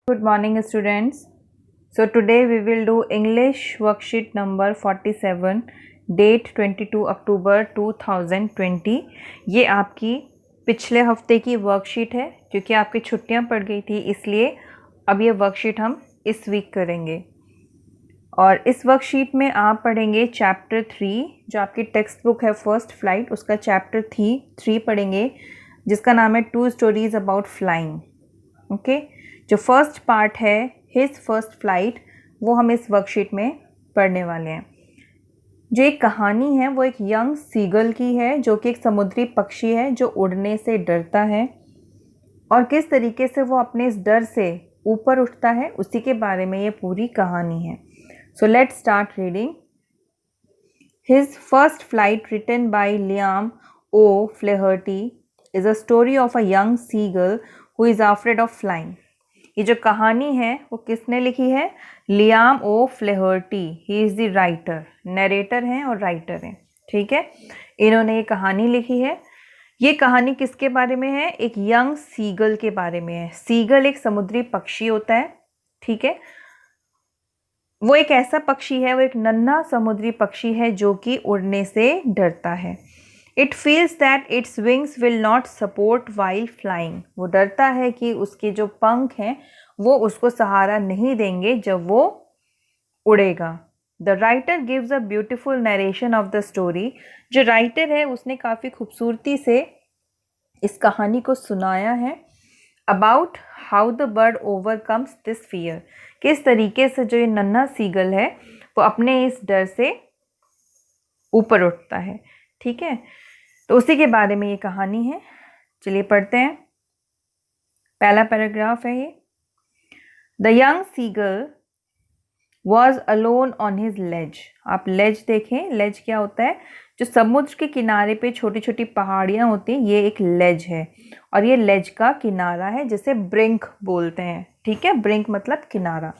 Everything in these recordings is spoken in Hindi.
Good morning, students. So today we will do English worksheet number 47, date 22 अक्टूबर 2020। ये आपकी पिछले हफ्ते की वर्कशीट है क्योंकि आपकी छुट्टियां पड़ गई थी, इसलिए अब ये वर्कशीट हम इस वीक करेंगे। और इस वर्कशीट में आप पढ़ेंगे चैप्टर 3, जो आपकी टेक्स्ट बुक है फर्स्ट फ्लाइट, उसका चैप्टर 3 पढ़ेंगे, जिसका नाम है 2 स्टोरीज अबाउट फ्लाइंग। ओके, जो फर्स्ट पार्ट है हिज फर्स्ट फ्लाइट, वो हम इस वर्कशीट में पढ़ने वाले हैं। जो एक कहानी है वो एक यंग सीगल की है, जो कि एक समुद्री पक्षी है जो उड़ने से डरता है, और किस तरीके से वो अपने इस डर से ऊपर उठता है, उसी के बारे में ये पूरी कहानी है। So let's start reading. His first flight, written by Liam O Flaherty, is a story of a young seagull who is afraid of flying. ये जो कहानी है वो किसने लिखी है? Liam O Flaherty. He is the writer, narrator हैं और राइटर हैं। ठीक है, इन्होंने ये कहानी लिखी है। ये कहानी किसके बारे में है? एक यंग सीगल के बारे में है। सीगल एक समुद्री पक्षी होता है, ठीक है। वो एक ऐसा पक्षी है, वो एक नन्हा समुद्री पक्षी है जो कि उड़ने से डरता है। It feels that its wings will not support while flying. वो डरता है कि उसके जो पंख हैं वो उसको सहारा नहीं देंगे जब वो उड़ेगा। The writer gives a beautiful narration of the story. जो राइटर है उसने काफ़ी खूबसूरती से इस कहानी को सुनाया है। About how the bird overcomes this fear, किस तरीके से जो ये नन्हा सीगल है वो अपने इस डर से ऊपर उठता है। ठीक है, तो उसी के बारे में ये कहानी है। चलिए पढ़ते हैं। पहला पैराग्राफ है ये। The young seagull was alone on his ledge. आप लेज देखें, लेज क्या होता है? जो समुद्र के किनारे पे छोटी छोटी पहाड़ियाँ होती हैं, ये एक लेज है, और ये लेज का किनारा है जिसे ब्रिंक बोलते हैं। ठीक है, ब्रिंक मतलब किनारा।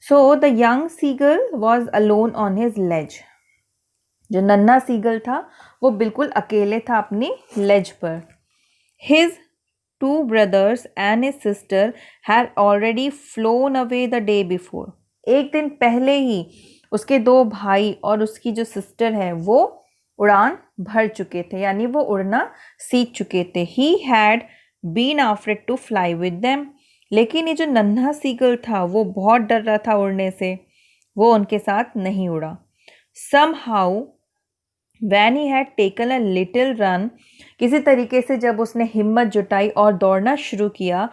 So the young seagull was alone on his ledge. जो नन्हा सीगल था वो बिल्कुल अकेले था अपनी लेज पर। His two brothers and his sister had already phloem away the day before. एक दिन पहले ही उसके दो भाई और उसकी जो सिस्टर है वो उड़ान भर चुके थे, यानी वो उड़ना सीख चुके थे। He had been afraid to fly with them. लेकिन ये जो नन्हा सीगल था वो बहुत डर रहा था उड़ने से, वो उनके साथ नहीं उड़ा। somehow when he had taken a little run, किसी तरीके से जब उसने हिम्मत जुटाई और दौड़ना शुरू किया,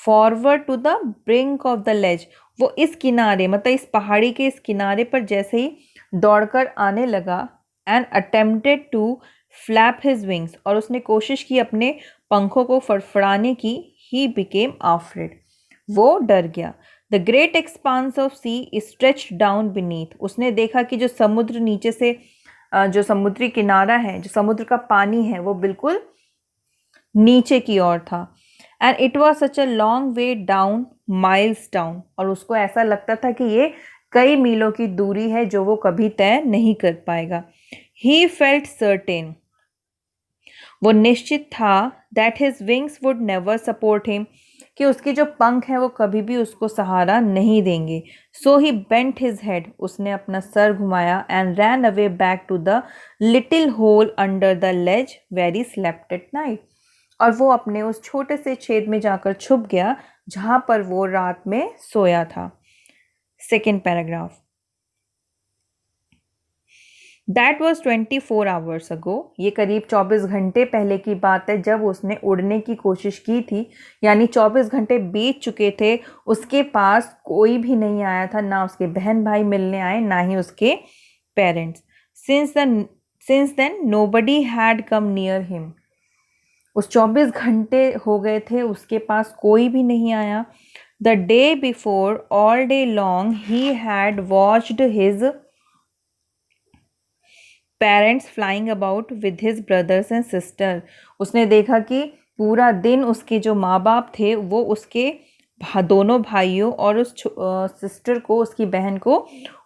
forward to the brink of the ledge, वो इस किनारे मतलब इस पहाड़ी के इस किनारे पर जैसे ही दौड़कर आने लगा, and attempted to flap his wings, और उसने कोशिश की अपने पंखों को फड़फड़ाने की, ही बिकेम आफ्रेड, वो डर गया। The great expanse of sea stretched down beneath, उसने देखा कि जो समुद्र नीचे से जो समुद्री किनारा है, जो समुद्र का पानी है, वो बिल्कुल नीचे की ओर था। And it was such a long way down, miles down, और उसको ऐसा लगता था कि ये कई मीलों की दूरी है जो वो कभी तय नहीं कर पाएगा। ही फेल्ट सर्टेन, वो निश्चित था, that his wings would never support him, कि उसके जो पंख हैं वो कभी भी उसको सहारा नहीं देंगे। So he bent his head, उसने अपना सर घुमाया, and ran away back to the little hole under the ledge where he slept at night, और वो अपने उस छोटे से छेद में जाकर छुप गया जहाँ पर वो रात में सोया था। Second paragraph. That was 24 hours ago, ये करीब 24 घंटे पहले की बात है जब उसने उड़ने की कोशिश की थी, यानी 24 घंटे बीत चुके थे, उसके पास कोई भी नहीं आया था, ना उसके बहन भाई मिलने आए, ना ही उसके parents. Since then nobody had come near him, उस 24 घंटे हो गए थे, उसके पास कोई भी नहीं आया। The day before all day long he had watched his parents flying about with his brothers and sister, उसने देखा कि पूरा दिन उसके जो माँ बाप थे वो उसके दोनों भाइयों और उस सिस्टर को, उसकी बहन को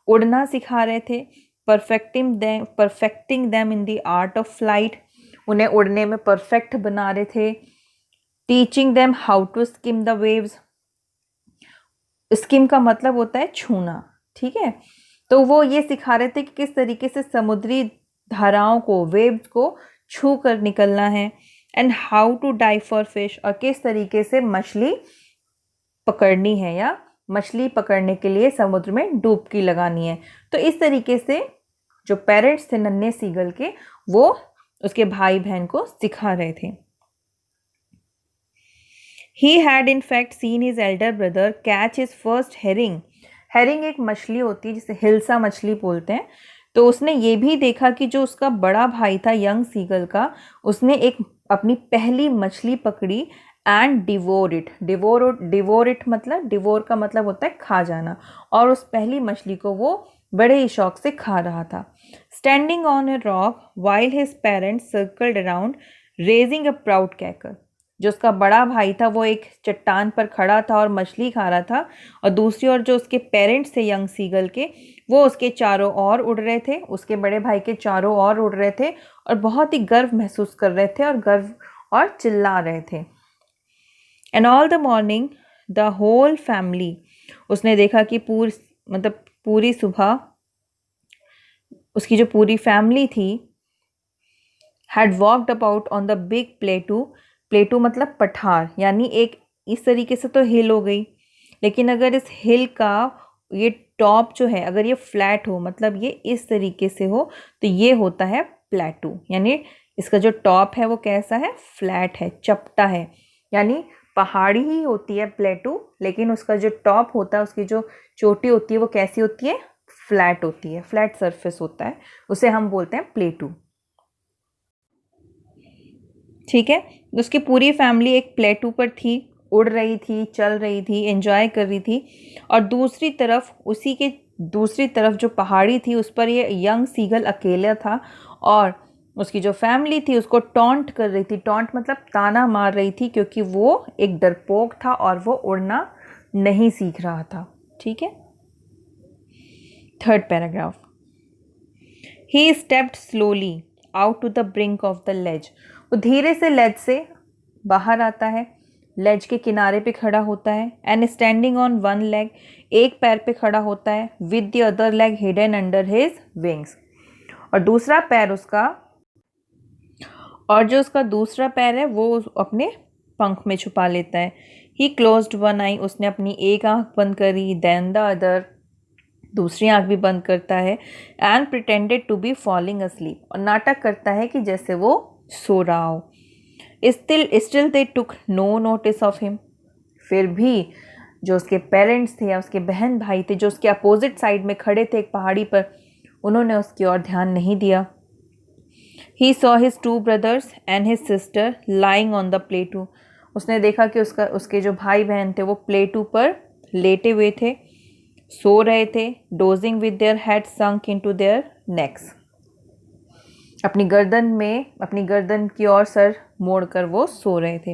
उड़ना सिखा रहे थे। Perfecting them in the art of flight, उन्हें उड़ने में परफेक्ट बना रहे थे। Teaching them how to skim the waves, skim का मतलब होता है छूना, ठीक है। तो वो ये सिखा रहे थे कि किस तरीके से समुद्री धाराओं को, वेव्स को छू कर निकलना है, and how to dive for fish, और किस तरीके से मछली पकड़नी है या मछली पकड़ने के लिए समुद्र में डुबकी लगानी है। तो इस तरीके से जो पेरेंट्स थे नन्हे सीगल के, वो उसके भाई बहन को सिखा रहे थे। He had in fact seen his elder brother catch his first herring. herring एक मछली होती है जिसे हिल्सा मछली बोलते हैं। तो उसने ये भी देखा कि जो उसका बड़ा भाई था यंग सीगल का, उसने एक अपनी पहली मछली पकड़ी एंड डिवोर इट मतलब, डिवोर का मतलब होता है खा जाना, और उस पहली मछली को वो बड़े ही शौक से खा रहा था। Standing on a rock while his parents circled around raising a proud cackle. जो उसका बड़ा भाई था वो एक चट्टान पर खड़ा था और मछली खा रहा था, और दूसरी ओर जो उसके पेरेंट्स थे यंग सीगल के, वो उसके चारों ओर उड़ रहे थे, उसके बड़े भाई के चारों ओर उड़ रहे थे और बहुत ही गर्व महसूस कर रहे थे और गर्व और चिल्ला रहे थे। And all the morning the whole family, उसने देखा कि पूरी सुबह उसकी जो पूरी फैमिली थी had walked about on the big प्लेटू। प्लेटू मतलब पठार, यानी एक इस तरीके से तो हिल हो गई, लेकिन अगर इस हिल का ये टॉप जो है अगर ये फ्लैट हो, मतलब ये इस तरीके से हो, तो ये होता है प्लेटू। यानी इसका जो टॉप है वो कैसा है, फ्लैट है, चपटा है। यानी पहाड़ी ही होती है प्लेटू, लेकिन उसका जो टॉप होता है, उसकी जो चोटी होती है वो कैसी होती है, फ्लैट होती है, फ्लैट सरफेस होता है, उसे हम बोलते हैं प्लेटू। ठीक है, उसकी पूरी फैमिली एक प्लेटू पर थी, उड़ रही थी, चल रही थी, एंजॉय कर रही थी, और दूसरी तरफ उसी के दूसरी तरफ जो पहाड़ी थी उस पर ये यंग सीगल अकेला था, और उसकी जो फैमिली थी उसको टॉन्ट कर रही थी। टॉन्ट मतलब ताना मार रही थी, क्योंकि वो एक डरपोक था और वो उड़ना नहीं सीख रहा था। ठीक है, third paragraph. He stepped slowly out to the brink of the ledge. वो धीरे से लेज से बाहर आता है, लेज के किनारे पे खड़ा होता है, and standing on one leg, एक पैर पे खड़ा होता है, with the other leg hidden under his wings, और दूसरा पैर उसका, और जो उसका दूसरा पैर है वो अपने पंख में छुपा लेता है। ही क्लोज्ड वन आई, उसने अपनी एक आंख बंद करी, देन द अदर, दूसरी आंख भी बंद करता है, and pretended to be falling asleep, और नाटक करता है कि जैसे वो सो रहा हो। Still they took no notice of him. फिर भी जो उसके पेरेंट्स थे या उसके बहन भाई थे, जो उसके अपोजिट साइड में खड़े थे एक पहाड़ी पर, उन्होंने उसकी ओर ध्यान नहीं दिया। He saw his two brothers and his sister lying on the प्लेटू। उसने देखा कि उसके जो भाई बहन थे वो प्लेटू पर लेटे हुए थे, सो रहे थे, dosing with their head sunk into their next. अपनी गर्दन की ओर सर मोड़कर वो सो रहे थे।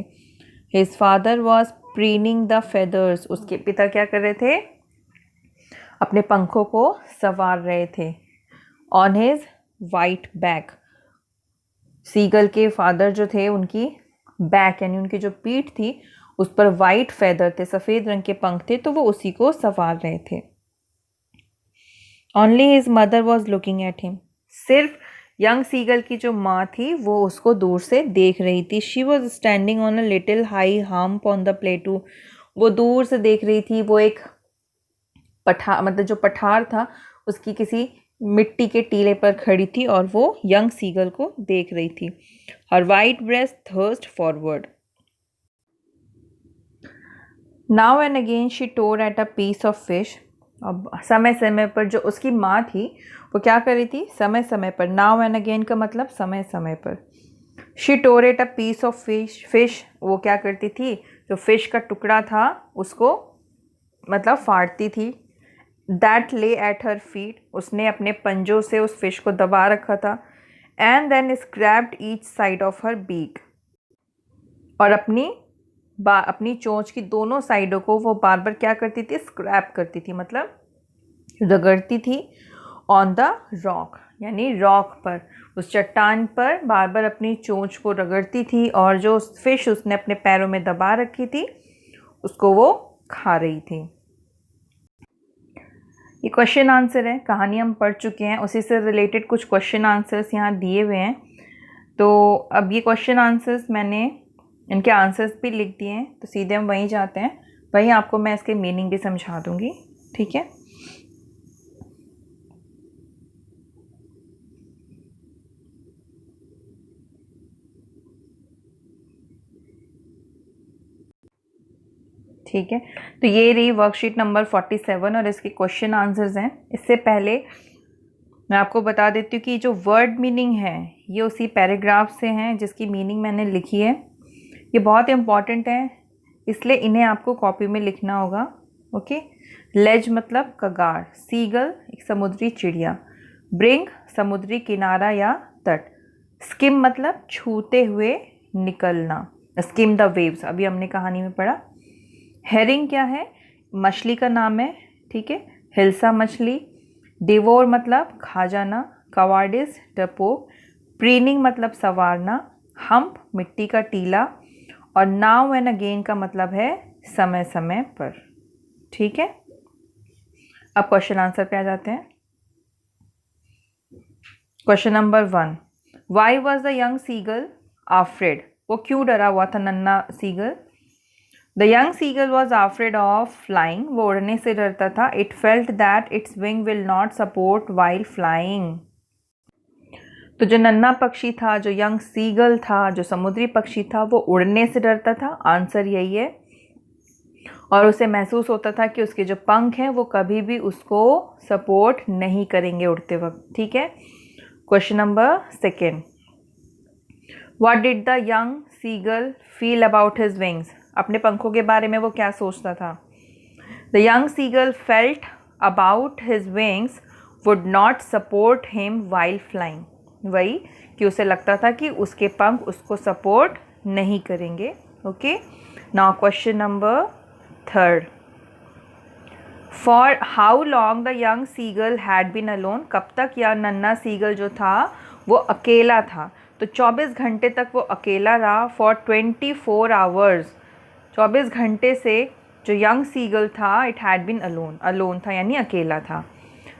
His father was preening the feathers. उसके पिता क्या कर रहे थे, अपने पंखों को संवार रहे थे। On his white back, seagull के फादर जो थे उनकी बैक यानी उनकी जो पीठ थी उस पर वाइट फेदर थे, सफ़ेद रंग के पंख थे, तो वो उसी को संवार रहे थे। Only his mother was looking at him. सिर्फ यंग सीगल की जो माँ थी वो उसको दूर से देख रही थी। She was standing on a little high hump on the प्लेटू। वो दूर से देख रही थी, वो एक जो पठार था उसकी किसी मिट्टी के टीले पर खड़ी थी और वो यंग सीगल को देख रही थी। Her white breast thrust forward. Now and again she tore at a piece of fish. अब समय समय पर जो उसकी माँ थी वो क्या कर रही थी, समय समय पर, नाउ एंड अगेन का मतलब समय समय पर। She tore at a piece of fish, वो क्या करती थी, जो फिश का टुकड़ा था उसको मतलब फाड़ती थी। दैट ले एट हर फीट, उसने अपने पंजों से उस फिश को दबा रखा था। And then scraped each side of her beak, और अपनी चोंच की दोनों साइडों को वो बार बार क्या करती थी, स्क्रैप करती थी, मतलब रगड़ती थी। ऑन द रॉक यानी रॉक पर, उस चट्टान पर बार बार अपनी चोंच को रगड़ती थी, और जो फिश उसने अपने पैरों में दबा रखी थी उसको वो खा रही थी। ये क्वेश्चन आंसर है, कहानी हम पढ़ चुके हैं, उसी से रिलेटेड कुछ क्वेश्चन आंसर्स यहाँ दिए हुए हैं। तो अब ये क्वेश्चन आंसर्स मैंने इनके आंसर्स भी लिख दिए हैं, तो सीधे हम वहीं जाते हैं, वहीं आपको मैं इसके मीनिंग भी समझा दूँगी। ठीक है, ठीक है। तो ये रही वर्कशीट नंबर 47 और इसके क्वेश्चन आंसर्स हैं। इससे पहले मैं आपको बता देती हूँ कि जो वर्ड मीनिंग है ये उसी पैराग्राफ से हैं जिसकी मीनिंग मैंने लिखी है। ये बहुत इंपॉर्टेंट है, इसलिए इन्हें आपको कॉपी में लिखना होगा। ओके, लेज मतलब कगार, सीगल एक समुद्री चिड़िया, ब्रिंग समुद्री किनारा या तट, स्किम मतलब छूते हुए निकलना, स्किम द वेव्स अभी हमने कहानी में पढ़ा। हेरिंग क्या है, मछली का नाम है। ठीक है, हिल्सा मछली, डिवोर मतलब खा जाना, कवार्डिस डरपोक, प्रीनिंग मतलब संवारना, हम्प मिट्टी का टीला, और नाउ एंड अगेन का मतलब है समय समय पर। ठीक है, अब क्वेश्चन आंसर पे आ जाते हैं। Question number 1, why was the young seagull afraid, वो क्यों डरा हुआ था नन्ना seagull. The young seagull was afraid of flying, वो उड़ने से डरता था। It felt that it's wing will not support while flying, तो जो नन्ना पक्षी था, जो यंग सीगल था, जो समुद्री पक्षी था, वो उड़ने से डरता था। आंसर यही है। और उसे महसूस होता था कि उसके जो पंख हैं वो कभी भी उसको सपोर्ट नहीं करेंगे उड़ते वक्त। ठीक है, question number 2, what did the young seagull feel about his wings, अपने पंखों के बारे में वो क्या सोचता था। The young seagull felt about his wings would not support him while flying, वही कि उसे लगता था कि उसके पंख उसको सपोर्ट नहीं करेंगे। Okay, now question number 3, for how long the young seagull had been alone, कब तक यह नन्ना सीगल जो था वो अकेला था। तो 24 घंटे तक वो अकेला रहा। फॉर 24 आवर्स, 24 घंटे से जो यंग सीगल था, it had been alone, alone था यानी अकेला था।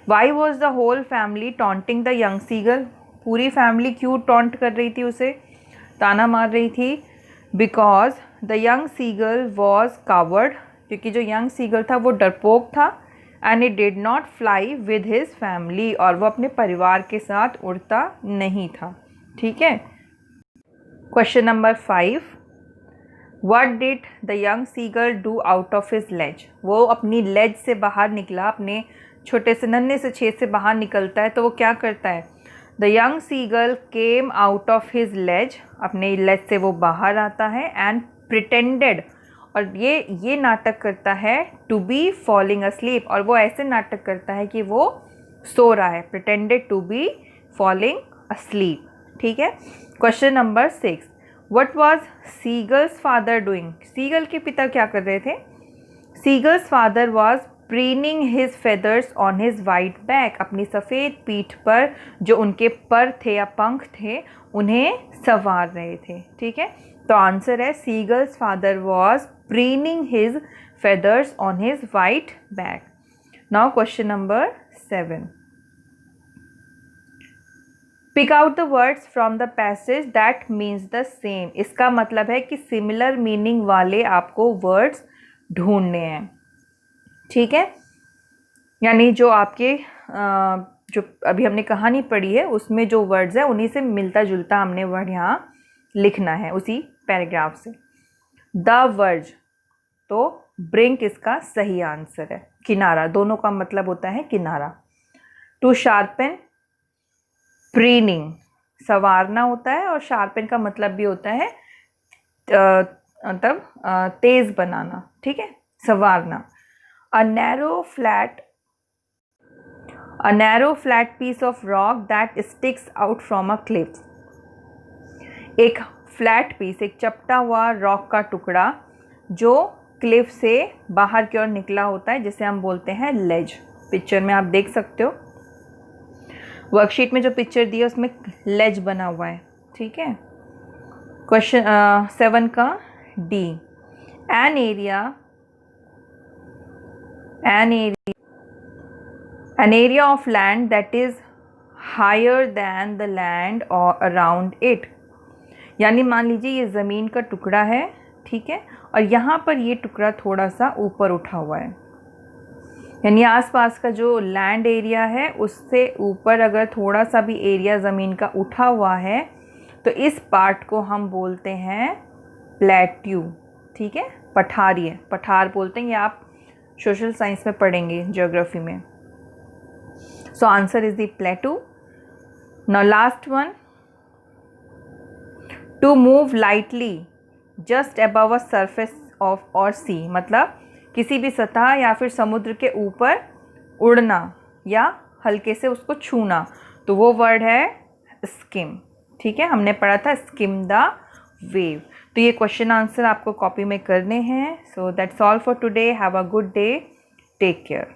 Why was the whole family taunting the young seagull, पूरी फैमिली क्यों टॉन्ट कर रही थी, उसे ताना मार रही थी। Because the young seagull was coward, क्योंकि जो यंग सीगल था वो डरपोक था। And it did not fly with his family, और वो अपने परिवार के साथ उड़ता नहीं था। ठीक है, question number 5, what did the young seagull do out of his ledge, वो अपनी लेज से बाहर निकला, अपने छोटे से नन्हे से छेद से बाहर निकलता है, तो वो क्या करता है। The young seagull came out of his ledge, अपने लेज से वो बाहर आता है। एंड प्रिटेंडेड, और ये नाटक करता है, टू बी फॉलिंग अस्लीप, और वो ऐसे नाटक करता है कि वो सो रहा है। Pretended to be falling asleep. ठीक है, question number 6, what was seagull's father doing, seagull के पिता क्या कर रहे थे। Seagull's father was preening his feathers on his white back, अपनी सफ़ेद पीठ पर जो उनके पर थे या पंख थे उन्हें संवार रहे थे। ठीक है, तो आंसर है seagull's father was preening his feathers on his white back. Now question number 7, pick out the words from the passage that means the same, इसका मतलब है कि सिमिलर मीनिंग वाले आपको वर्ड्स ढूंढने हैं। ठीक है, यानी जो आपके जो अभी हमने कहानी पढ़ी है उसमें जो वर्ड्स है उन्हीं से मिलता जुलता हमने वर्ड यहाँ लिखना है उसी पैराग्राफ से। द वर्ज, तो ब्रिंक इसका सही आंसर है। किनारा, दोनों का मतलब होता है किनारा। टू शार्पन, प्रीनिंग संवारना होता है, और शार्पन का मतलब भी होता है मतलब तेज बनाना। ठीक है, संवारना। A narrow flat piece of rock that sticks out from a cliff, एक फ्लैट पीस, एक चपटा हुआ रॉक का टुकड़ा जो क्लिफ से बाहर की ओर निकला होता है, जिसे हम बोलते हैं लेज। पिक्चर में आप देख सकते हो, वर्कशीट में जो पिक्चर दी है उसमें लेज बना हुआ है। ठीक है, क्वेश्चन 7 का D, an area an area of land that is higher than the land और अराउंड इट। यानी मान लीजिए ये ज़मीन का टुकड़ा है, ठीक है, और यहाँ पर ये टुकड़ा थोड़ा सा ऊपर उठा हुआ है, यानी आसपास का जो लैंड एरिया है उससे ऊपर अगर थोड़ा सा भी एरिया ज़मीन का उठा हुआ है तो इस पार्ट को हम बोलते हैं प्लेट्यू, ठीक है, पठारीय, पठार बोलते हैं, ये आप सोशल साइंस में पढ़ेंगे, ज्योग्राफी में। So answer is the plateau. Now last one, to move lightly just above a surface of और सी, मतलब किसी भी सतह या फिर समुद्र के ऊपर उड़ना या हल्के से उसको छूना, तो वो वर्ड है स्किम, ठीक है, हमने पढ़ा था स्किम द वेव। तो ये क्वेश्चन आंसर आपको कॉपी में करने हैं। So that's all for today, have a good day, take care.